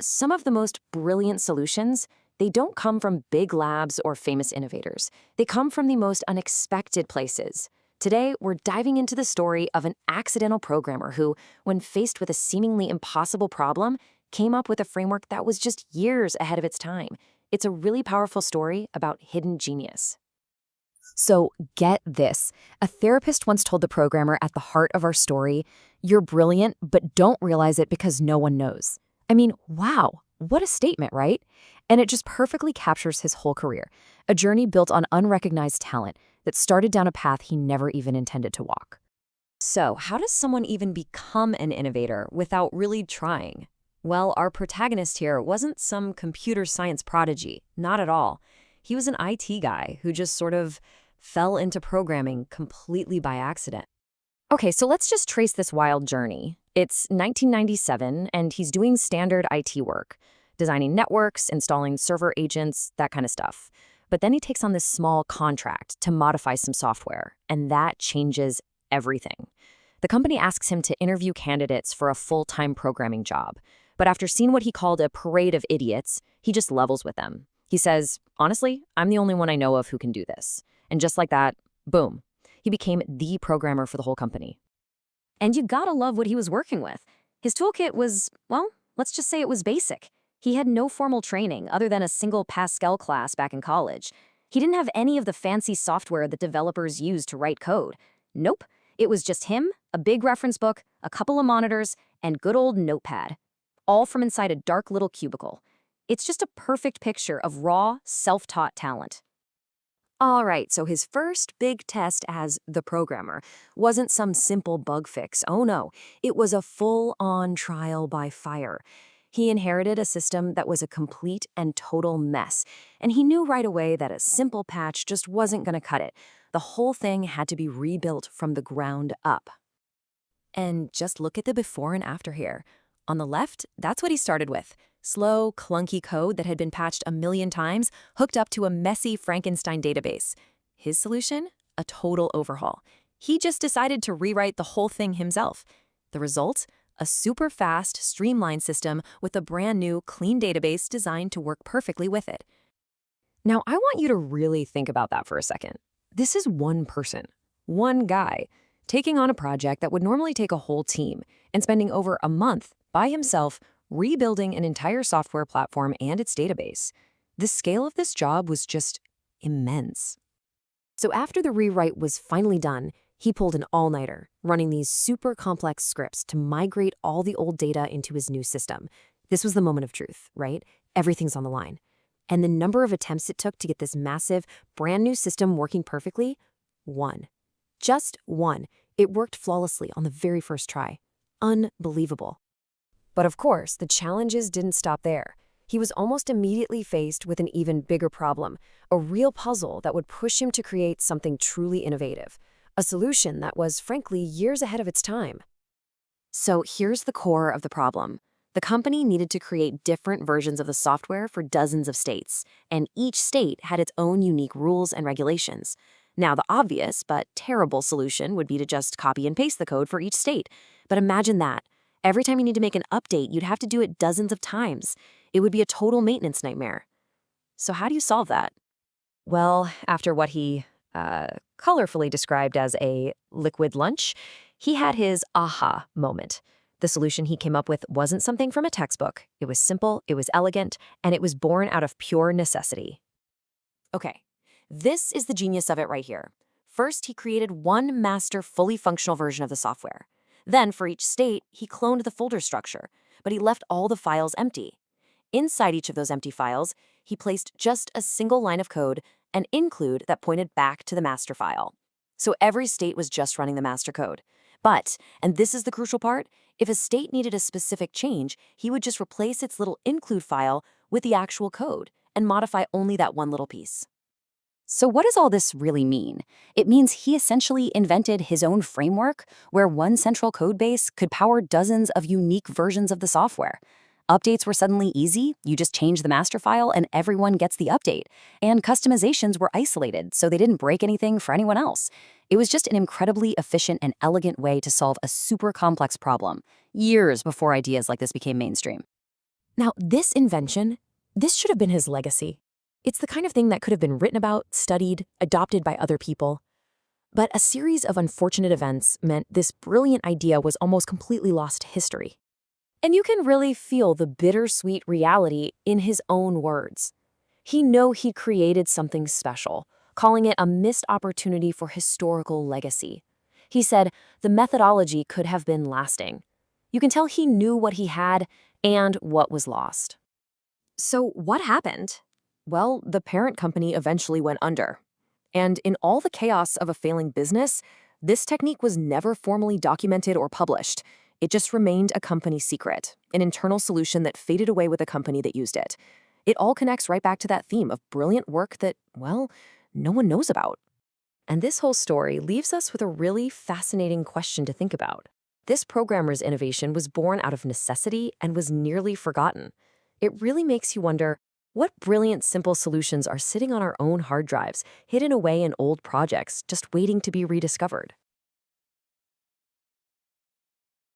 Some of the most brilliant solutions, they don't come from big labs or famous innovators. They come from the most unexpected places. Today, we're diving into the story of an accidental programmer who, when faced with a seemingly impossible problem, came up with a framework that was just years ahead of its time. It's a really powerful story about hidden genius. So get this. A therapist once told the programmer at the heart of our story, "You're brilliant, but don't realize it because no one knows." I mean, wow, what a statement, right? And it just perfectly captures his whole career, a journey built on unrecognized talent that started down a path he never even intended to walk. So, how does someone even become an innovator without really trying? Well, our protagonist here wasn't some computer science prodigy, not at all. He was an IT guy who just sort of fell into programming completely by accident. Okay, so let's just trace this wild journey. It's 1997, and he's doing standard IT work, designing networks, installing server agents, that kind of stuff. But then he takes on this small contract to modify some software, and that changes everything. The company asks him to interview candidates for a full-time programming job. But after seeing what he called a parade of idiots, he just levels with them. He says, "Honestly, I'm the only one I know of who can do this." And just like that, boom, he became the programmer for the whole company. And you gotta love what he was working with. His toolkit was, well, let's just say it was basic. He had no formal training other than a single Pascal class back in college. He didn't have any of the fancy software that developers use to write code. Nope, it was just him, a big reference book, a couple of monitors, and good old Notepad. All from inside a dark little cubicle. It's just a perfect picture of raw, self-taught talent. All right, so his first big test as the programmer wasn't some simple bug fix. Oh no, it was a full-on trial by fire. He inherited a system that was a complete and total mess, and he knew right away that a simple patch just wasn't going to cut it. The whole thing had to be rebuilt from the ground up. And just look at the before and after here. On the left, that's what he started with. Slow, clunky code that had been patched a million times, hooked up to a messy Frankenstein database. His solution? A total overhaul. He just decided to rewrite the whole thing himself. The result? A super fast, streamlined system with a brand new, clean database designed to work perfectly with it. Now, I want you to really think about that for a second. This is one person, one guy, taking on a project that would normally take a whole team and spending over a month by himself rebuilding an entire software platform and its database. The scale of this job was just immense. So after the rewrite was finally done, he pulled an all-nighter, running these super complex scripts to migrate all the old data into his new system. This was the moment of truth, right? Everything's on the line. And the number of attempts it took to get this massive, brand new system working perfectly? One. Just one. It worked flawlessly on the very first try. Unbelievable. But of course, the challenges didn't stop there. He was almost immediately faced with an even bigger problem, a real puzzle that would push him to create something truly innovative, a solution that was, frankly, years ahead of its time. So here's the core of the problem. The company needed to create different versions of the software for dozens of states, and each state had its own unique rules and regulations. Now, the obvious but terrible solution would be to just copy and paste the code for each state. But imagine that. Every time you need to make an update, you'd have to do it dozens of times. It would be a total maintenance nightmare. So how do you solve that? Well, after what he colorfully described as a liquid lunch, he had his aha moment. The solution he came up with wasn't something from a textbook. It was simple, it was elegant, and it was born out of pure necessity. Okay, this is the genius of it right here. First, he created one master, fully functional version of the software. Then, for each state, he cloned the folder structure, but he left all the files empty. Inside each of those empty files, he placed just a single line of code, an include that pointed back to the master file. So every state was just running the master code. But, and this is the crucial part, if a state needed a specific change, he would just replace its little include file with the actual code and modify only that one little piece. So what does all this really mean? It means he essentially invented his own framework where one central codebase could power dozens of unique versions of the software. Updates were suddenly easy. You just change the master file and everyone gets the update. And customizations were isolated, so they didn't break anything for anyone else. It was just an incredibly efficient and elegant way to solve a super complex problem, years before ideas like this became mainstream. Now, this invention, this should have been his legacy. It's the kind of thing that could have been written about, studied, adopted by other people. But a series of unfortunate events meant this brilliant idea was almost completely lost to history. And you can really feel the bittersweet reality in his own words. He knew he'd created something special, calling it a missed opportunity for historical legacy. He said the methodology could have been lasting. You can tell he knew what he had and what was lost. So what happened? Well, the parent company eventually went under. And in all the chaos of a failing business, this technique was never formally documented or published. It just remained a company secret, an internal solution that faded away with the company that used it. It all connects right back to that theme of brilliant work that, well, no one knows about. And this whole story leaves us with a really fascinating question to think about. This programmer's innovation was born out of necessity and was nearly forgotten. It really makes you wonder, what brilliant, simple solutions are sitting on our own hard drives, hidden away in old projects, just waiting to be rediscovered?